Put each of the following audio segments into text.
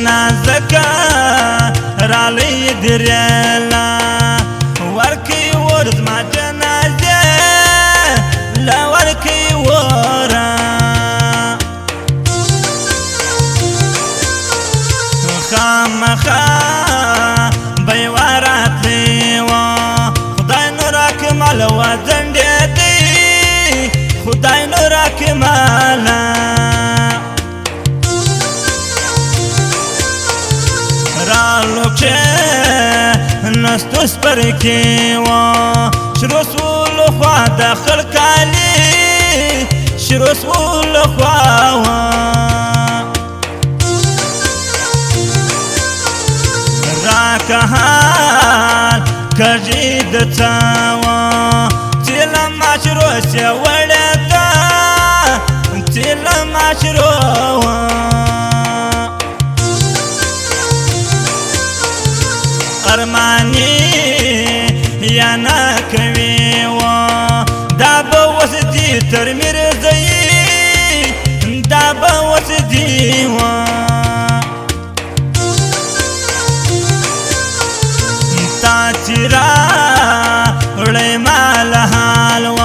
نازکا رالی دریلا ورکی ورد ما جنازه لورکی ورا خامخا بیوارات لیوا خدای نوراک مالا وزنده دی خدای نوراک مالا رالوکه نستو سپرکی و شرسول خوا داخل کالی شرسول خوا و راکهان کجید تاوا تیلا ماشروسی وڑتا تیلا ماشروا ارمانی یا نکوی و دا بوسدی تر مرزی دا بوسدی و تیرا وړی مال حال و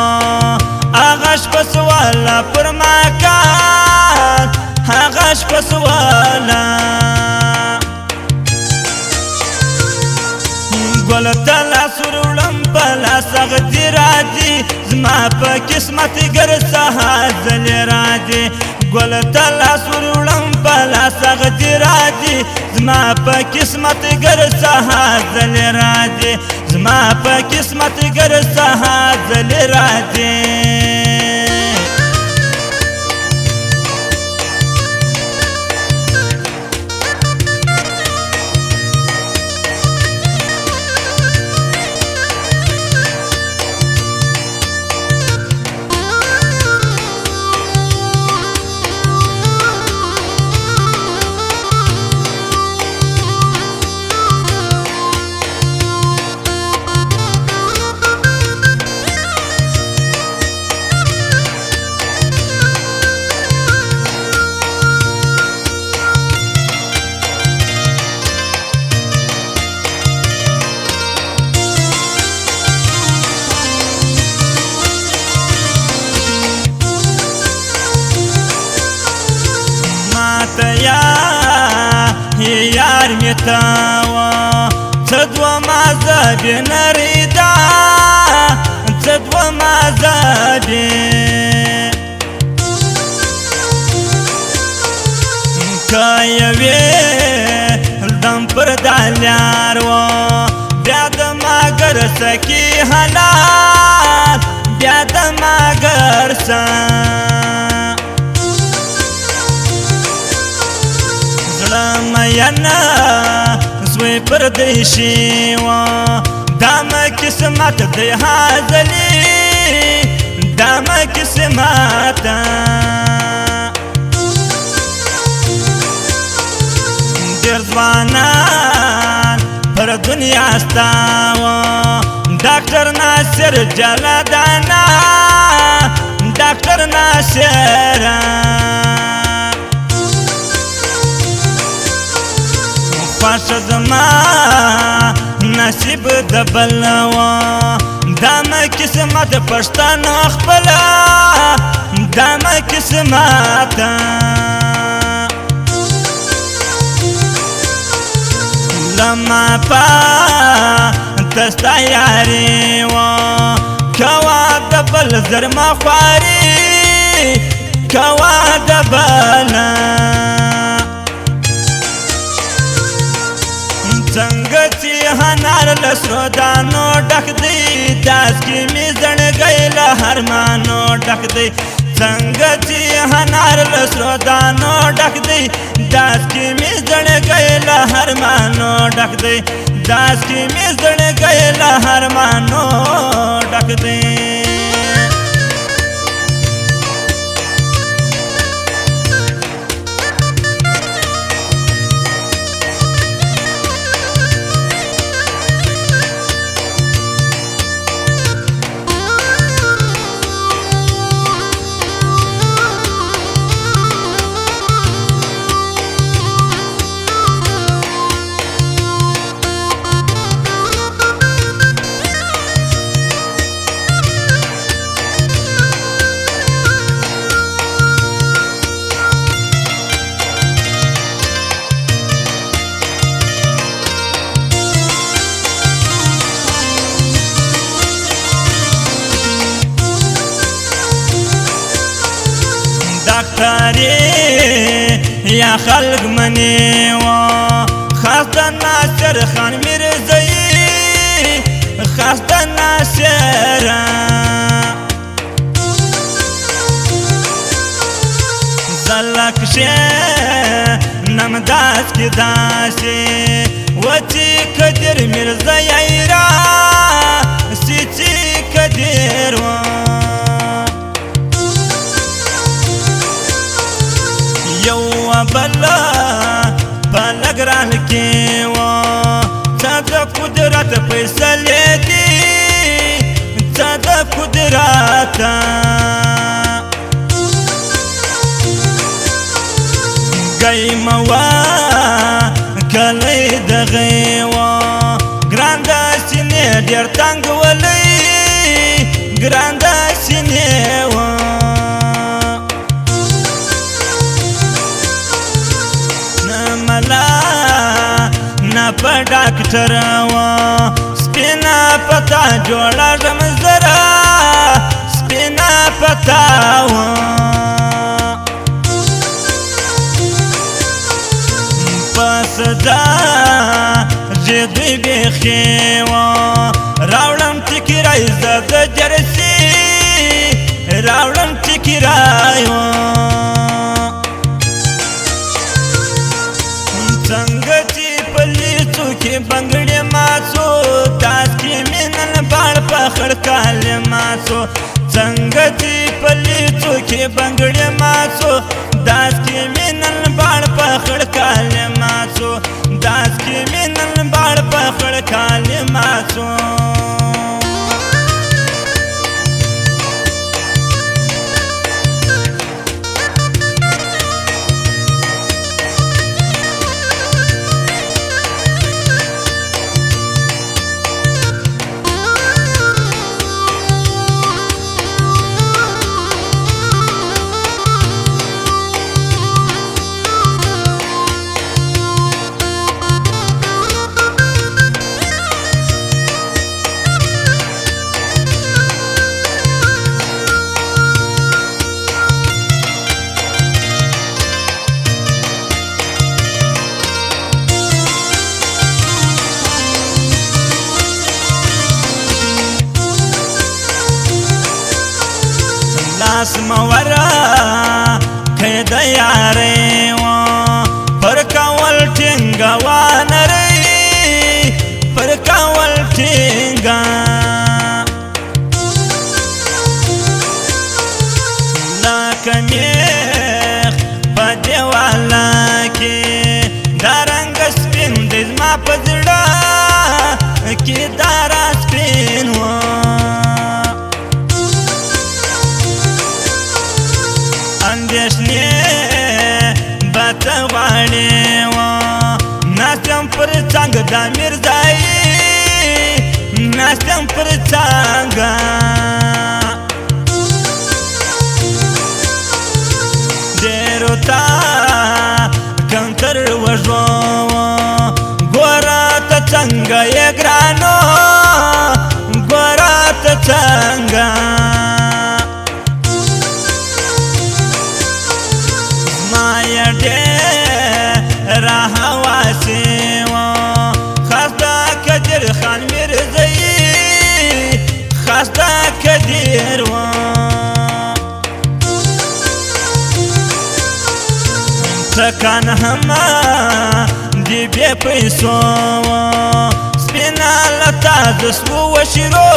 آغاش پسوالا پر مکان آغاش پسوالا گل تلا سرولم پلا سغتی راجی زما پا قسمت گر سهازل راجی گل تلا سرولم پلا سغتی راجی زما پا قسمت گر سهازل راجی زما پا قسمت گر سهازل راجی یار میتاوا تدو مذهبی نریدا تدو مذهبی کایوی دم پر دالیار و بیاد مگر سکی حلال بیاد مگر سن میانا زوی پردیشی و دام قسمت دی حاضلی دام قسمت دیر زوانان پر دنیا استاوا ڈاکٹر ناصر جلدانا ڈاکٹر ناصر خوش زما نصیب دبلوا دام قسمت پشتن خپلا دام قسمت لما پا دستا یاری و کوا دبل زرما خواری کوا دبل څنګه هنار لسرو دانو ډک دی داس کې می زړ گئی له هرمانو ډک دی څنګه هنار لسرو دانو ډک دی داس کې می زړ گئی له هرمانو ډک دی داس کې می زړ گئی له هرمانو ډک دی تاری یا خلق منی و خاص ناصر خان میرزایی خاص ناصر زلکشه نمداز کی داسی وچی کدر میرزایی را سیچی کدر و یو بلا بلگران کی و زاده قدرت پیسلی دی زاده قدرت گئی موا کلی دغی و گرانده سینه دیر تنگ ولی گرانده سینه و نملا نپا ڈاکٹر و سپینا پتا جوڑا رمزرا سپینا پتا و دا جدوی بیخی و راولم تکرای زد جرسی راولم تکرای و سنگتی پلیتو کی بنگڑی ماسو داس کی منن باڑ پخڑ کال ماسو سنگتی پلیتو کی بنگڑی ماسو داس کی منن باڑ پخڑ کال ماسو داس کی منن باڑ پخڑ کال ماسو لاس مورا قید یاری و پر کول ٹنگا وانری پر کول ٹنگا لاکمیخ بدیوالا کی دارنگ سپین دیز ما پزڑا کی دارا سپین و اندیشنی باتغوانی و ناستم پر چنگ دا میرزایی ناستم پر چنگ دیرو تا کنتر وجو گورا تا چنگ یگرانو گورا تا چنگ راهواسی و خاستا کدر خان میرزایی خاستا کدر و تکان هما دی بی پیسو و سپینا لتا دسو و شیرو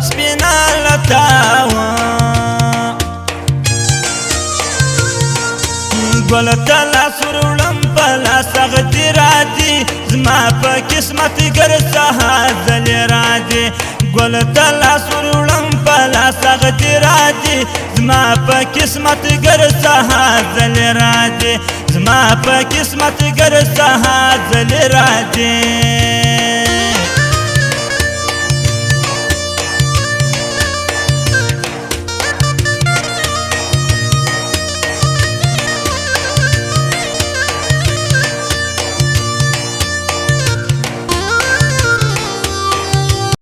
سپینا لتا و گلتا لا سرولم پلا سغتی رادی زما پا قسمت گرسا حاضل رادی گلتا لا سرولم پلا سغتی رادی زما پا قسمت گرسا حاضل رادی زما پا قسمت گرسا حاضل رادی